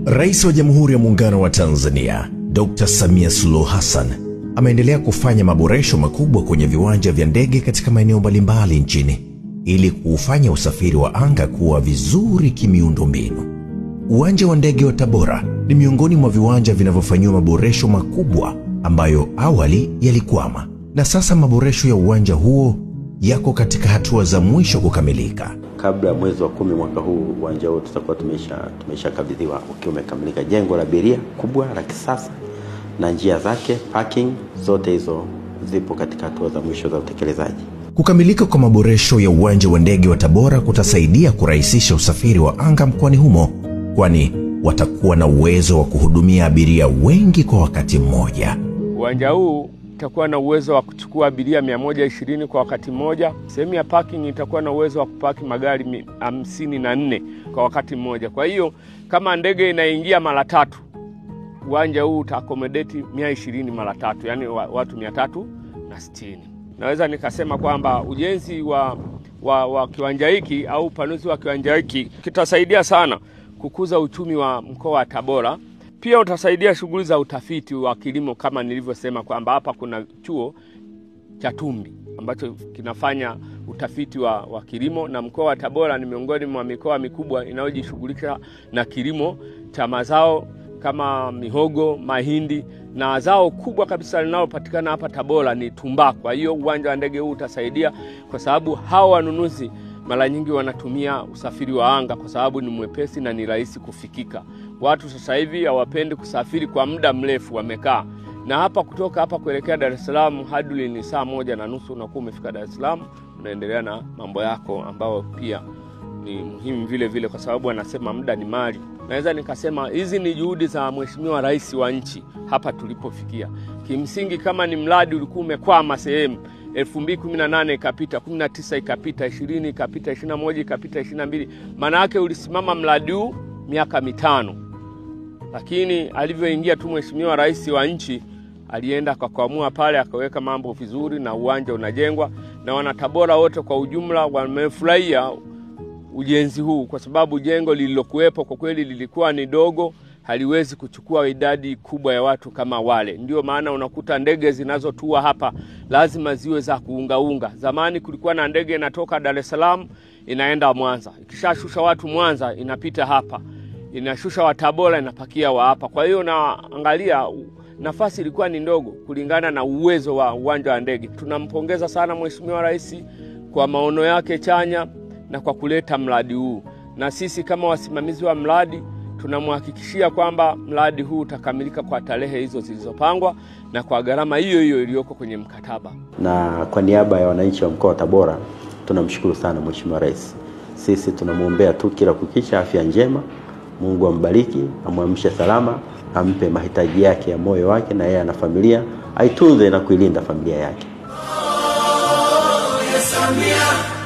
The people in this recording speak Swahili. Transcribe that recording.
Rais wa Jamhuri ya Muungano wa Tanzania, Dr. Samia Suluhu Hassan, ameendelea kufanya maboresho makubwa kwenye viwanja vya ndege katika maeneo mbalimbali nchini ili kuufanya usafiri wa anga kuwa vizuri kimiundombinu. Uwanja wa ndege wa Tabora ni miongoni mwa viwanja vinavyofanyiwa maboresho makubwa ambayo awali yalikwama, na sasa maboresho ya uwanja huo yako katika hatua za mwisho kukamilika. Kabla mwezi wa 10 mwaka huu uwanja huo tutakuwa tumeshakabidhiwa ukiwa umekamilika. Jengo la abiria kubwa la kisasa na njia zake, parking, zote hizo zipo katika hatua za mwisho za utekelezaji. Kukamilika kwa maboresho ya uwanja wa ndege wa Tabora kutasaidia kurahisisha usafiri wa anga mkoani humo, kwani watakuwa na uwezo wa kuhudumia abiria wengi kwa wakati mmoja. Uwanja huu itakuwa na uwezo wa kuchukua abiria 120 kwa wakati mmoja. Sehemu ya parking itakuwa na uwezo wa kupaki magari 54 kwa wakati mmoja. Kwa hiyo kama ndege inaingia mara 3, uwanja huu utaaccommodate 120 mara 3, yani watu 360. Naweza nikasema kwamba ujenzi wa kiwanja hiki au upanuzi wa kiwanja hiki kitasaidia sana kukuza uchumi wa mkoa wa Tabora. Pia utasaidia shughuli za utafiti wa kilimo, kama nilivyosema kwamba hapa kuna chuo cha Tumbi ambacho kinafanya utafiti wa kilimo, na mkoa wa Tabora ni miongoni mwa mikoa mikubwa inayojishughulisha na kilimo cha mazao kama mihogo, mahindi, na zao kubwa kabisa linalopatikana hapa Tabora ni tumbaku. Kwa hiyo uwanja wa ndege huu utasaidia, kwa sababu hao wanunuzi mara nyingi wanatumia usafiri wa anga kwa sababu ni mwepesi na ni rahisi kufikika. Watu sasa hivi hawapendi kusafiri kwa muda mrefu, wamekaa. Na hapa kutoka hapa kuelekea Dar es Salaam hadi ni saa 1:30 unakuwa umefika Dar es Salaam, unaendelea na mambo yako ambao pia ni muhimu vile vile, kwa sababu anasema muda ni mali. Naweza nikasema hizi ni juhudi za Mheshimiwa Rais wa nchi hapa tulipofikia. Kimsingi kama ni mradi ulikuwa umekwama sehemu, 2018 ikapita, 19 ikapita, 20 ikapita, 21 ikapita, 22, maana yake ulisimama mradi huu miaka 5. Lakini alivyoingia tu Mheshimiwa Rais wa nchi, alienda akaamua pale akaweka mambo vizuri na uwanja unajengwa, na wana Tabora wote kwa ujumla wamefurahia ujenzi huu, kwa sababu jengo lililokuwepo kwa kweli lilikuwa ni dogo, haliwezi kuchukua idadi kubwa ya watu kama wale. Ndio maana unakuta ndege zinazotua hapa lazima ziwe za kuungaunga. Zamani kulikuwa na ndege inatoka Dar es Salaam inaenda Mwanza, ikishashusha watu Mwanza inapita hapa, inashusha wa Tabora inapakia wa hapa. Kwa hiyo naangalia nafasi ilikuwa ni ndogo kulingana na uwezo wa uwanja wa ndege. Tunampongeza sana Mheshimiwa Rais kwa maono yake chanya na kwa kuleta mradi huu, na sisi kama wasimamizi wa mradi tunamhakikishia kwamba mradi huu utakamilika kwa tarehe hizo zilizopangwa na kwa gharama hiyo hiyo iliyoko kwenye mkataba. Na kwa niaba ya wananchi wa mkoa wa Tabora tunamshukuru sana Mheshimiwa Rais. Sisi tunamuombea tu kila kukicha afya njema, Mungu ambariki, amwamshe salama, ampe mahitaji yake ya moyo wake, na yeye na familia aitunze na kuilinda familia yake. Oh, yes, Samia.